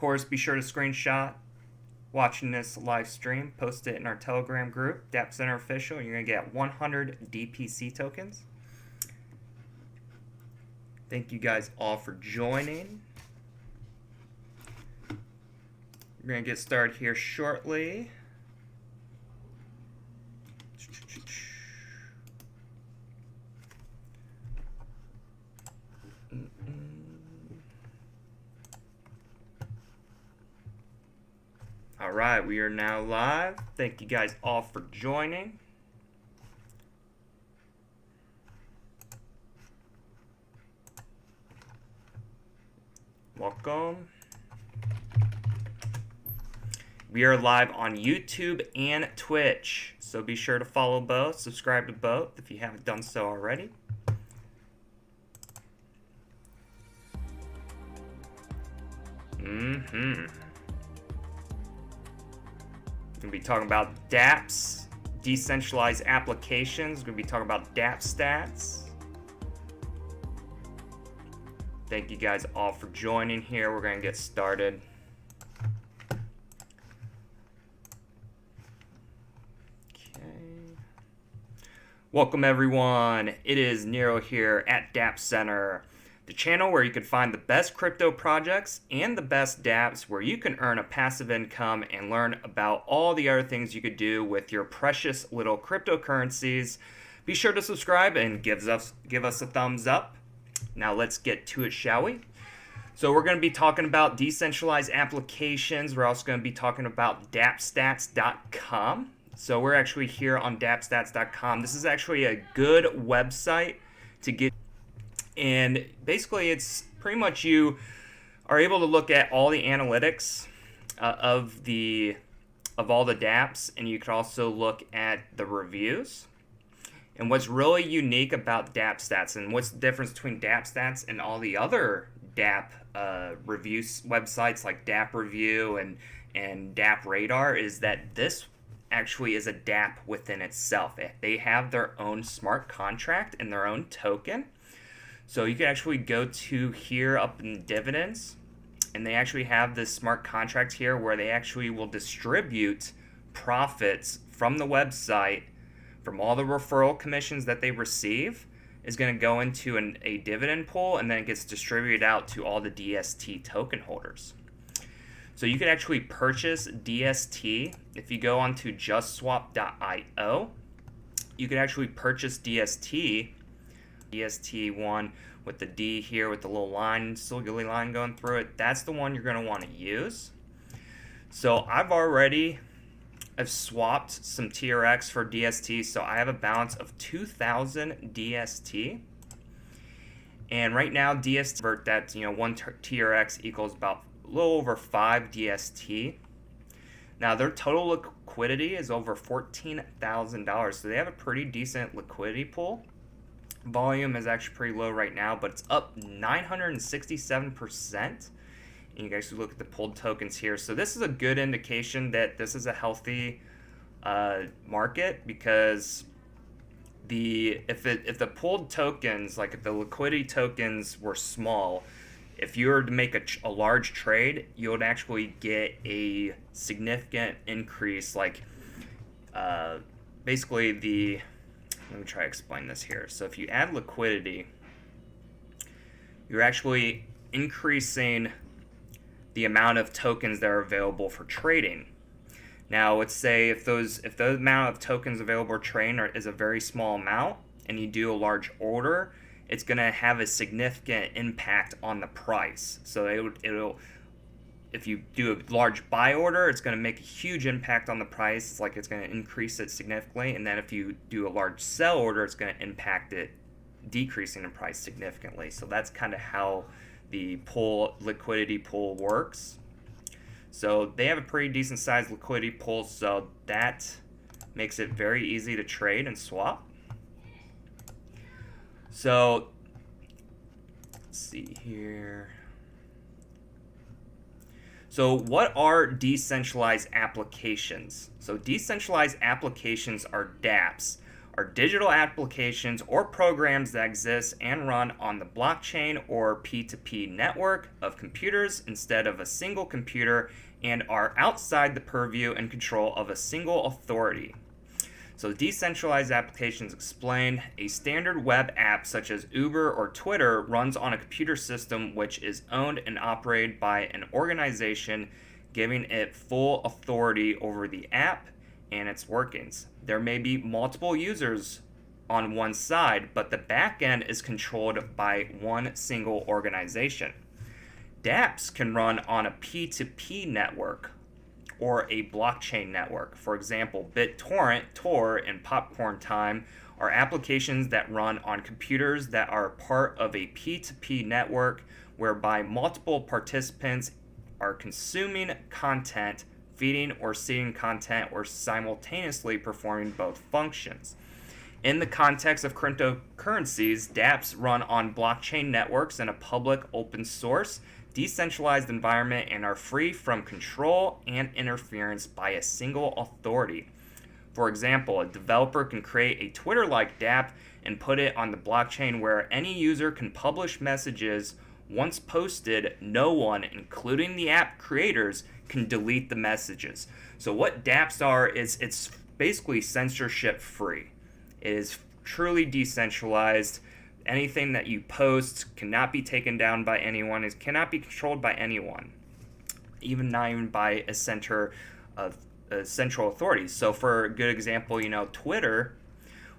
course, be sure to screenshot watching this live stream, post it in our Telegram group, Dapp Center Official, and you're going to get 100 DPC tokens. Thank you guys all for joining. We're going to get started here shortly. All right, we are now live. Thank you guys all for joining. Welcome. We are live on YouTube and Twitch, so be sure to follow both, subscribe to both if you haven't done so already. We're going to be talking about Dapps, decentralized applications. We're going to be talking about Dappstats. Thank you guys all for joining here. We're going to get started. Okay. Welcome everyone. It is Nero here at Dapp Center, the channel where you can find the best crypto projects and the best dApps where you can earn a passive income and learn about all the other things you could do with your precious little cryptocurrencies. Be sure to subscribe and give us a thumbs up. Now let's get to it, shall we? So we're going to be talking about decentralized applications. We're also going to be talking about Dappstats.com. So we're actually here on Dappstats.com. This is actually a good website to get. And basically, it's pretty much you are able to look at all the analytics of all the dApps, and you can also look at the reviews. And what's really unique about Dappstats, and what's the difference between Dappstats and all the other Dapp review websites like Dapp Review and Dapp Radar, is that this actually is a Dapp within itself. They have their own smart contract and their own token. So you can actually go to here up in dividends, and they actually have this smart contract here where they actually will distribute profits from the website, from all the referral commissions that they receive, is going to go into a dividend pool, and then it gets distributed out to all the DST token holders. So you can actually purchase DST. If you go onto JUSTSWAP.io, you can actually purchase DST1 with the D here with the little line, silly line going through it. That's the one you're going to want to use. So I've swapped some TRX for DST, so I have a balance of 2,000 DST. And right now DST convert that, one TRX equals about a little over 5 DST. Now their total liquidity is over $14,000, so they have a pretty decent liquidity pool. Volume is actually pretty low right now, but it's up 967%. And you guys can look at the pulled tokens here. So this is a good indication that this is a healthy market, because if the pulled tokens, like if the liquidity tokens were small, if you were to make a large trade, you would actually get a significant increase. Like basically let me try to explain this here. So if you add liquidity, you're actually increasing the amount of tokens that are available for trading. Now, let's say if the amount of tokens available for trading is a very small amount, and you do a large order, it's going to have a significant impact on the price. So if you do a large buy order, it's going to make a huge impact on the price. It's like it's going to increase it significantly. And then if you do a large sell order, it's going to impact it, decreasing the price significantly. So that's kind of how the liquidity pool works. So they have a pretty decent sized liquidity pool, so that makes it very easy to trade and swap. So let's see here. So what are decentralized applications? So decentralized applications are dApps are digital applications or programs that exist and run on the blockchain or P2P network of computers instead of a single computer and are outside the purview and control of a single authority. So decentralized applications explain a standard web app such as Uber or Twitter runs on a computer system which is owned and operated by an organization, giving it full authority over the app and its workings. There may be multiple users on one side, but the backend is controlled by one single organization. Dapps can run on a P2P network or a blockchain network. For example, BitTorrent, Tor, and Popcorn Time are applications that run on computers that are part of a P2P network whereby multiple participants are consuming content, feeding or seeing content, or simultaneously performing both functions. In the context of cryptocurrencies, dApps run on blockchain networks in a public, open source, decentralized environment and are free from control and interference by a single authority. For example, a developer can create a Twitter-like dApp and put it on the blockchain where any user can publish messages. Once posted, no one, including the app creators, can delete the messages. So what dApps are is it's basically censorship free. It is truly decentralized. Anything that you post cannot be taken down by anyone. It cannot be controlled by anyone, not even by a central authority. So for a good example, Twitter,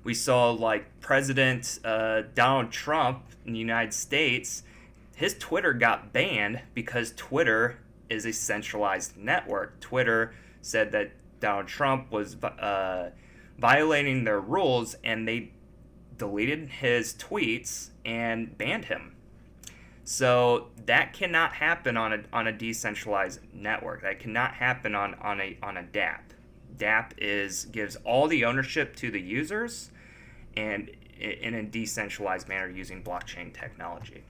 we saw like President Donald Trump in the United States, his Twitter got banned because Twitter is a centralized network. Twitter said that Donald Trump was violating their rules, and they deleted his tweets and banned him. So that cannot happen on a decentralized network. That cannot happen on a dApp. dApp gives all the ownership to the users, and in a decentralized manner using blockchain technology.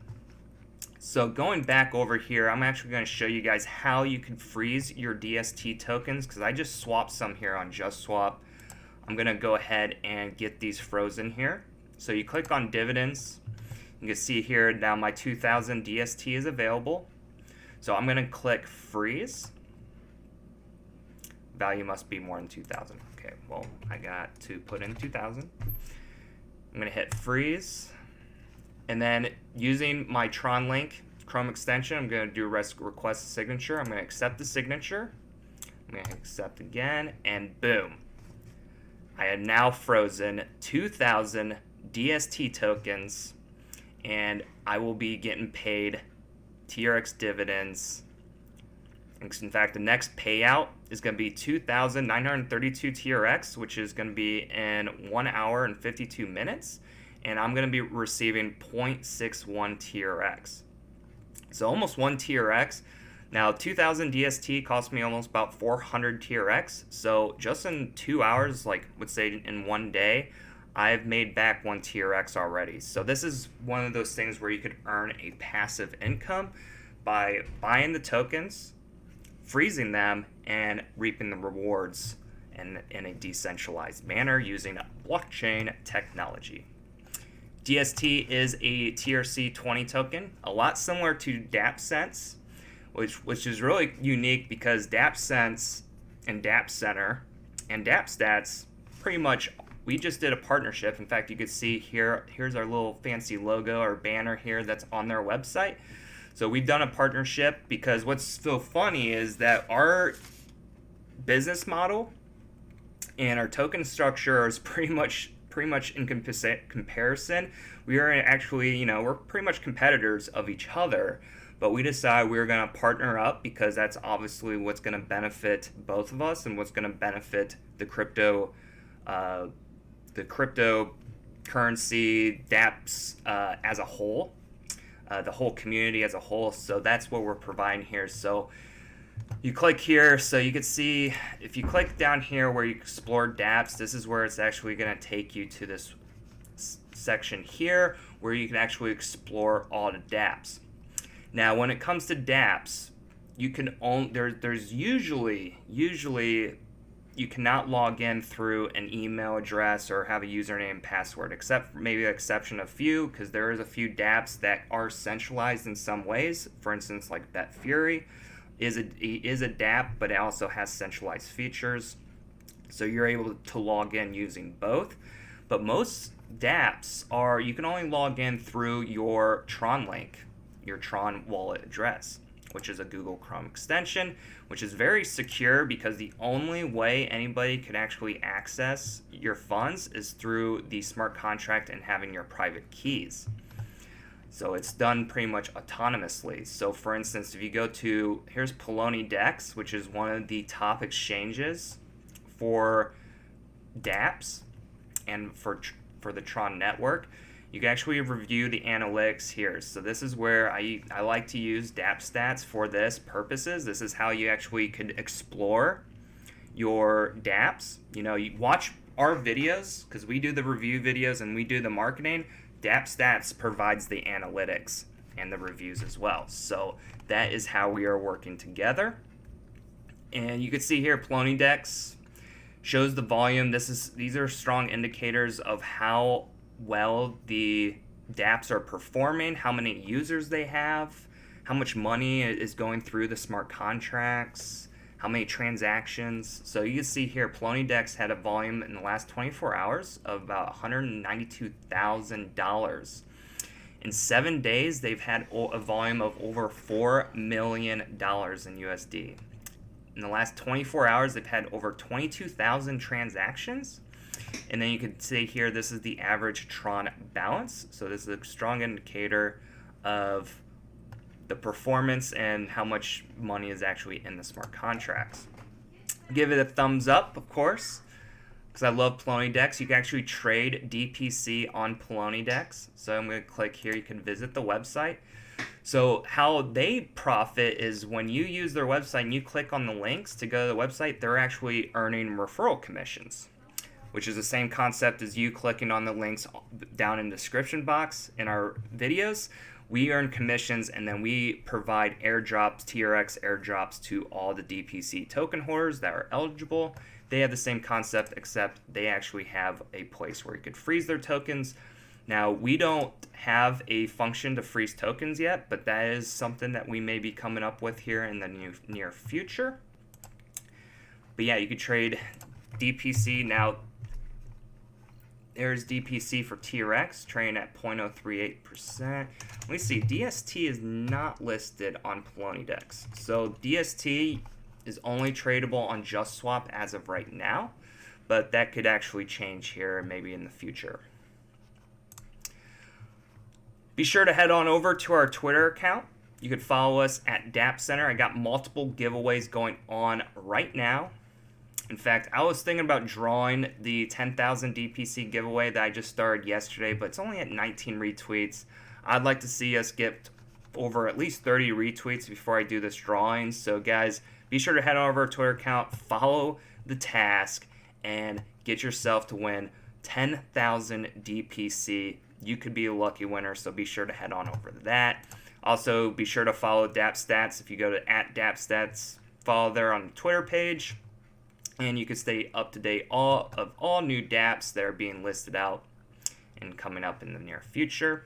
So going back over here, I'm actually going to show you guys how you can freeze your DST tokens, because I just swapped some here on JUSTSWAP. I'm going to go ahead and get these frozen here. So you click on dividends. You can see here now my 2000 DST is available. So I'm going to click freeze. Value must be more than 2000. Okay, well, I got to put in 2000. I'm going to hit freeze. And then using my TRON link Chrome extension, I'm going to do request a signature. I'm going to accept the signature. I'm going to accept again, and boom. I have now frozen 2000 DST tokens, and I will be getting paid TRX dividends. In fact, the next payout is going to be 2,932 TRX, which is going to be in 1 hour and 52 minutes. And I'm going to be receiving 0.61 TRX. So almost 1 TRX. Now, 2000 DST cost me almost about 400 TRX. So just in 2 hours, like let's say in 1 day, I've made back 1 TRX already. So this is one of those things where you could earn a passive income by buying the tokens, freezing them, and reaping the rewards in a decentralized manner using blockchain technology. DST is a TRC20 token, a lot similar to Dappstats, which is really unique because Dappstats and Dapp Center and Dappstats pretty much, we just did a partnership. In fact, you could see here's our little fancy logo or banner here that's on their website. So we've done a partnership because what's so funny is that our business model and our token structure is pretty much in comparison. We are actually, we're pretty much competitors of each other, but we decided we were going to partner up because that's obviously what's going to benefit both of us and what's going to benefit the cryptocurrency, Dapps as a whole, the whole community as a whole. So that's what we're providing here. So you click here, so you can see if you click down here where you explore Dapps, this is where it's actually going to take you to this section here where you can actually explore all the Dapps. Now, when it comes to Dapps, you can own there's usually you cannot log in through an email address or have a username and password, except maybe the exception of few, because there is a few dApps that are centralized in some ways. For instance, like BetFury is a Dapp, but it also has centralized features, so you're able to log in using both. But most dApps are, you can only log in through your TRON link, your TRON wallet address, which is a Google Chrome extension, which is very secure because the only way anybody can actually access your funds is through the smart contract and having your private keys. So it's done pretty much autonomously. So for instance, if you go to, here's polonydex, which is one of the top exchanges for Dapps and for the TRON network, you can actually review the analytics here. So this is where I like to use Dappstats for this purposes. This is how you actually could explore your Dapps. You know, you watch our videos, because we do the review videos and we do the marketing. Dappstats provides the analytics and the reviews as well. So that is how we are working together. And you can see here, polonydex shows the volume. These are strong indicators of how well the dApps are performing, how many users they have, how much money is going through the smart contracts, how many transactions. So you can see here, polonydex had a volume in the last 24 hours of about $192,000. In 7 days, they've had a volume of over $4 million in USD. In the last 24 hours, they've had over 22,000 transactions. And then you can see here, this is the average TRON balance. So this is a strong indicator of the performance and how much money is actually in the smart contracts. Give it a thumbs up, of course, because I love polonydex. You can actually trade DPC on polonydex. So I'm going to click here. You can visit the website. So how they profit is when you use their website and you click on the links to go to the website, they're actually earning referral commissions, which is the same concept as you clicking on the links down in the description box in our videos. We earn commissions, and then we provide airdrops, TRX airdrops to all the DPC token holders that are eligible. They have the same concept, except they actually have a place where you could freeze their tokens. Now, we don't have a function to freeze tokens yet, but that is something that we may be coming up with here in the near future. But yeah, you could trade DPC. Now, there's DPC for TRX, trading at 0.038%. Let me see, DST is not listed on polonydex. So DST is only tradable on JUSTSWAP as of right now, but that could actually change here maybe in the future. Be sure to head on over to our Twitter account. You can follow us at Dapp Center. I got multiple giveaways going on right now. In fact, I was thinking about drawing the 10,000 DPC giveaway that I just started yesterday, but it's only at 19 retweets. I'd like to see us get over at least 30 retweets before I do this drawing. So guys, be sure to head on over to our Twitter account, follow the task, and get yourself to win 10,000 DPC. You could be a lucky winner, so be sure to head on over to that. Also, be sure to follow Dappstats. If you go to @Dappstats, follow there on the Twitter page, and you can stay up to date of all new Dapps that are being listed out and coming up in the near future.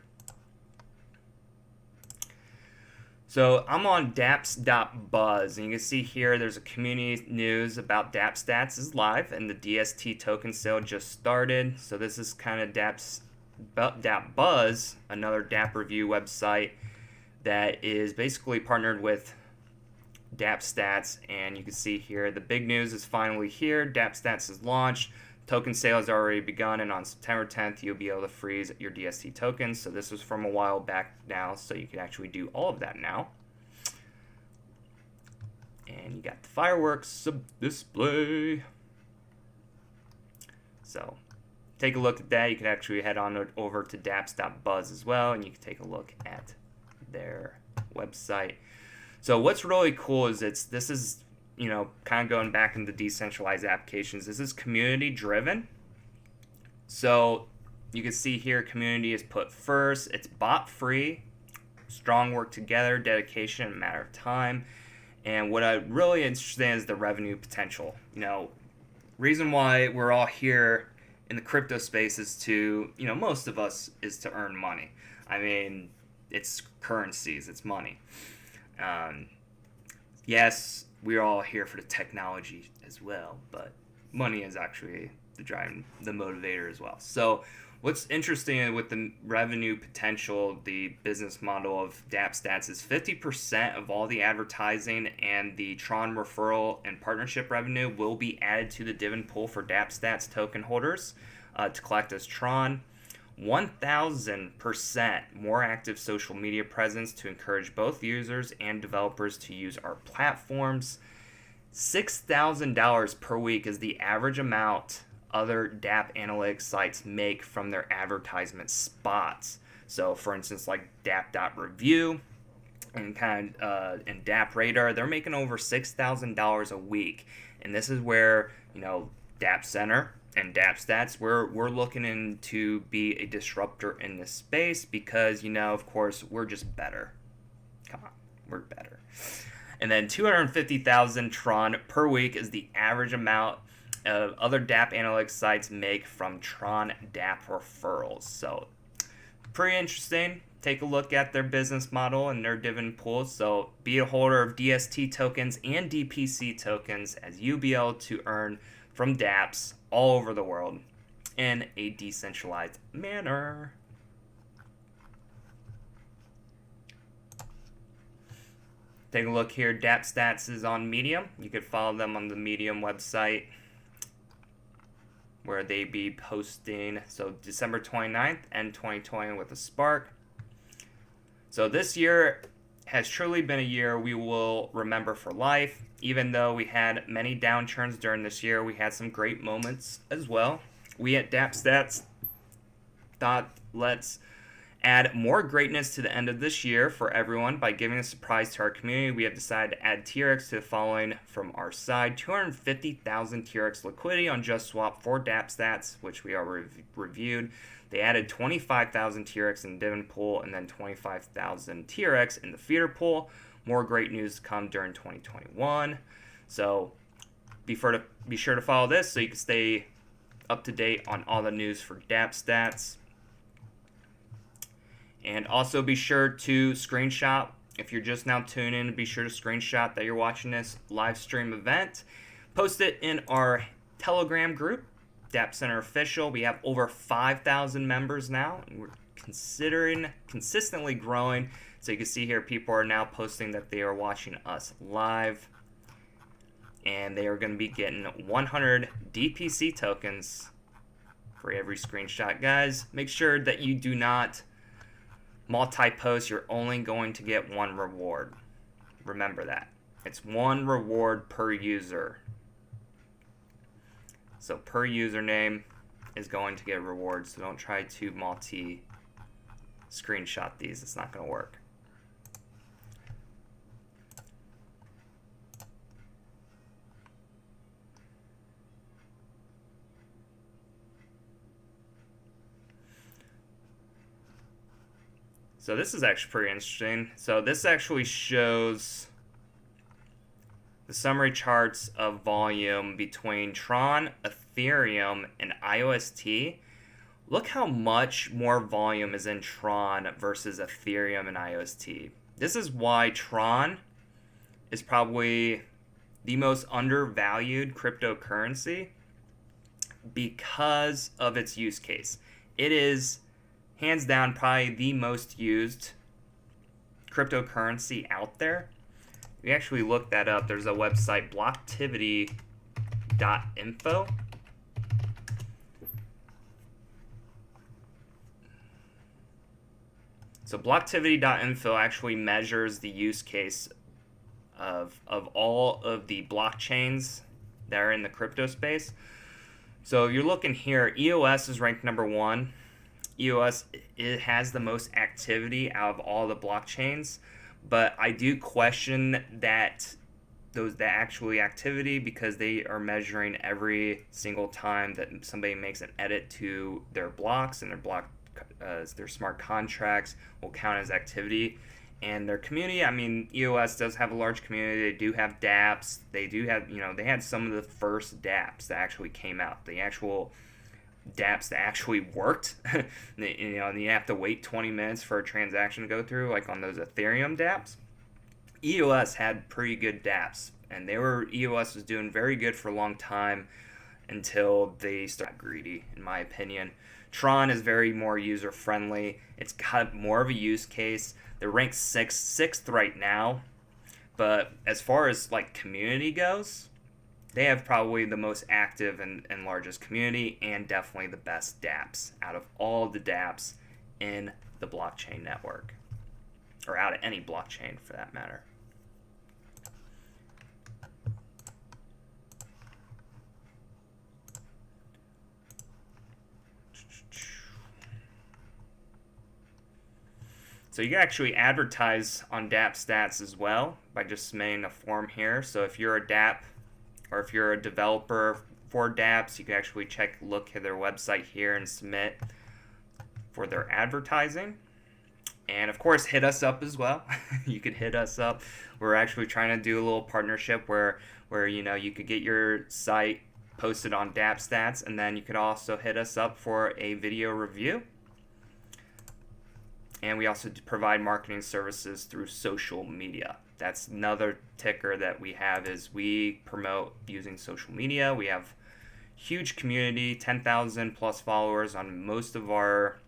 So I'm on Dapps.buzz, and you can see here there's a community news about Dappstats is live, and the DST token sale just started. So this is kind of Dappbuzz, another Dapp review website that is basically partnered with Dappstats, and you can see here the big news is finally here. Dappstats is launched. Token sale has already begun, and on September 10th, you'll be able to freeze your DST tokens. So this was from a while back now, so you can actually do all of that now. And you got the fireworks display. So take a look at that. You can actually head on over to Dapps.buzz as well, and you can take a look at their website. So what's really cool is this is, you know, kind of going back into decentralized applications. This is community driven. So you can see here, community is put first. It's bot free, strong work together, dedication, and matter of time. And what I'm really interested in is the revenue potential. You know, reason why we're all here in the crypto space is to, most of us is to earn money. I mean, it's currencies, it's money. Yes, we're all here for the technology as well, but money is actually the motivator as well. So what's interesting with the revenue potential, the business model of Dappstats is 50% of all the advertising and the TRON referral and partnership revenue will be added to the dividend pool for Dappstats token holders to collect as TRON. 1,000% more active social media presence to encourage both users and developers to use our platforms. $6,000 per week is the average amount other Dapp analytics sites make from their advertisement spots. So, for instance, like Dapp.review and and Dapp Radar, they're making over $6,000 a week, and this is where Dapp Center and Dappstats, we're looking in to be a disruptor in this space because, of course, we're just better. Come on, we're better. And then 250,000 TRON per week is the average amount of other Dapp analytics sites make from TRON Dapp referrals. So, pretty interesting. Take a look at their business model and their dividend pools. So, be a holder of DST tokens and DPC tokens as you'll be able to earn from Dapps all over the world in a decentralized manner. Take a look here. Dappstats is on Medium. You could follow them on the Medium website where they be posting. So December 29th and 2020 with a spark. So this year has truly been a year we will remember for life. Even though we had many downturns during this year, we had some great moments as well. We at Dappstats thought, let's add more greatness to the end of this year for everyone by giving a surprise to our community. We have decided to add TRX to the following from our side: 250,000 TRX liquidity on JUSTSWAP for Dappstats, which we already reviewed. They added 25,000 TRX in the dividend pool and then 25,000 TRX in the feeder pool. More great news to come during 2021. So be sure to follow this so you can stay up to date on all the news for Dappstats. And also be sure to screenshot, if you're just now tuning in, be sure to screenshot that you're watching this live stream event. Post it in our Telegram group, Dapp Center Official. We have over 5,000 members now, and we're consistently growing. So you can see here, people are now posting that they are watching us live. And they are going to be getting 100 DPC tokens for every screenshot. Guys, make sure that you do not multi-post. You're only going to get one reward. Remember that. It's one reward per user. So per username is going to get rewards. So don't try to multi-screenshot these. It's not going to work. So this is actually pretty interesting. So this actually shows the summary charts of volume between TRON, Ethereum, and IOST. Look how much more volume is in TRON versus Ethereum and IOST. This is why TRON is probably the most undervalued cryptocurrency because of its use case. It is hands down probably the most used cryptocurrency out there. We actually looked that up. There's a website, blocktivity.info. So blocktivity.info actually measures the use case of all of the blockchains that are in the crypto space. So you're looking here, EOS is ranked number 1. EOS, it has the most activity out of all the blockchains, but I do question that actually activity, because they are measuring every single time that somebody makes an edit to their blocks, and their smart contracts will count as activity. And their community, I mean, EOS does have a large community. They do have Dapps. They do have, they had some of the first Dapps that actually came out. The actual Dapps that actually worked. And you have to wait 20 minutes for a transaction to go through, like on those Ethereum Dapps. EOS had pretty good Dapps, and EOS was doing very good for a long time until they started greedy, in my opinion. TRON is very more user friendly. It's got more of a use case. They're ranked sixth right now, but as far as like community goes, they have probably the most active and largest community, and definitely the best Dapps out of all the Dapps in the blockchain network, or out of any blockchain for that matter. So you can actually advertise on Dappstats as well by just submitting a form here. So if you're a Dapp, or if you're a developer for Dapps, you can actually look at their website here and submit for their advertising. And of course, hit us up as well. You could hit us up. We're actually trying to do a little partnership where you could get your site posted on Dappstats, and then you could also hit us up for a video review. And we also provide marketing services through social media. That's another ticker that we have, is we promote using social media. We have huge community, 10,000 plus followers on most of our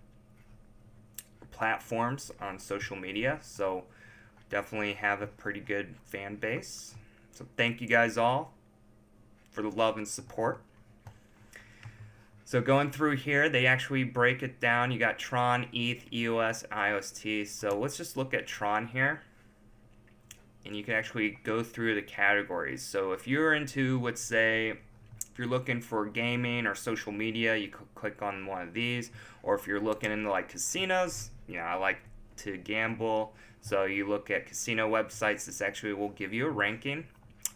platforms on social media. So definitely have a pretty good fan base. So thank you guys all for the love and support. So going through here, they actually break it down. You got TRON, ETH, EOS, and IOST. So let's just look at TRON here. And you can actually go through the categories. So if you're into, let's say, if you're looking for gaming or social media, you could click on one of these. Or if you're looking into like casinos, I like to gamble. So you look at casino websites. This actually will give you a ranking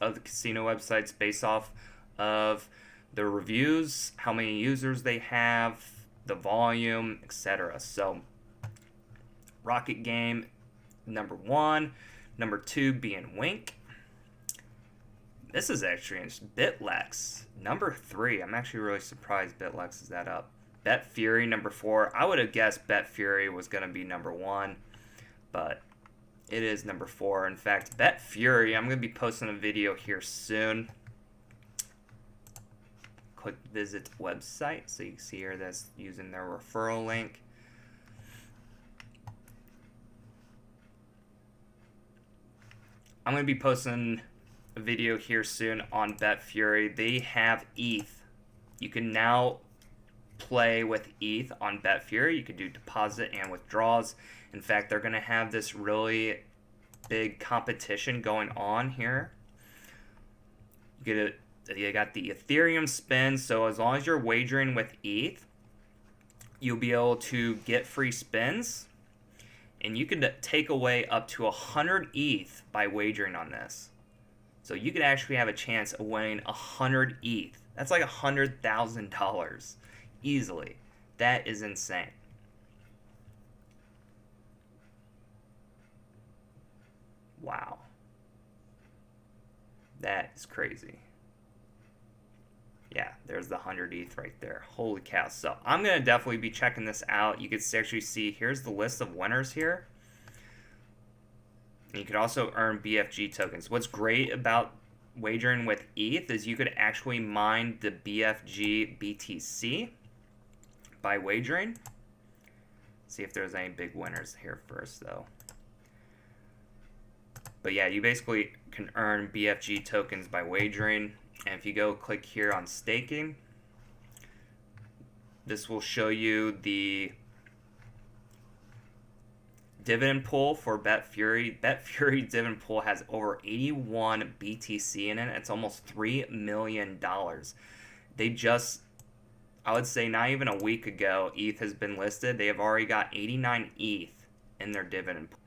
of the casino websites based off of the reviews, how many users they have, the volume, etc. So Rocket Game, number 1. Number 2 being Wink. This is actually BitLex, number 3. I'm actually really surprised BitLex is that up. Bet Fury, number 4. I would have guessed Bet Fury was going to be number 1, but it is number 4. In fact, Bet Fury, I'm going to be posting a video here soon. Click visit website, so you can see here that's using their referral link. I'm going to be posting a video here soon on Bet Fury. They have ETH. You can now play with ETH on Bet Fury. You can do deposit and withdrawals. In fact, they're going to have this really big competition going on here. You got the Ethereum spin, so as long as you're wagering with ETH, you'll be able to get free spins, and you can take away up to 100 ETH by wagering on this. So you could actually have a chance of winning 100 ETH. That's like $100,000 easily. That is insane. Wow. That is crazy. Yeah, there's the 100 ETH right there. Holy cow. So I'm going to definitely be checking this out. You can actually see, here's the list of winners here. And you could also earn BFG tokens. What's great about wagering with ETH is you could actually mine the BFG BTC by wagering. See if there's any big winners here first, though. But yeah, you basically can earn BFG tokens by wagering. And if you go click here on staking, this will show you the dividend pool for Bet Fury. Bet Fury dividend pool has over 81 BTC in it. It's almost $3 million. They just, I would say not even a week ago, ETH has been listed. They have already got 89 ETH in their dividend pool.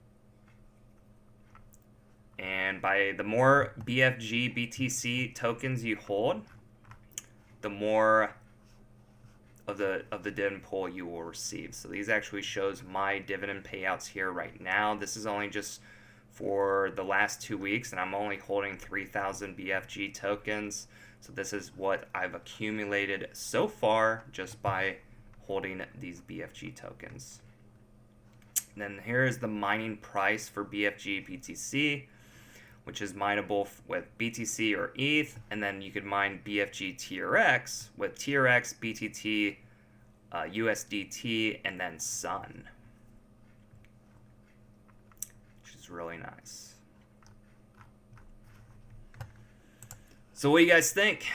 And by the more BFG BTC tokens you hold, the more of the dividend pool you will receive. So these actually shows my dividend payouts here right now. This is only just for the last 2 weeks, and I'm only holding 3,000 BFG tokens. So this is what I've accumulated so far just by holding these BFG tokens. And then here is the mining price for BFG BTC, which is mineable with BTC or ETH, and then you could mine BFG TRX with TRX, BTT, USDT, and then Sun, which is really nice. So what do you guys think?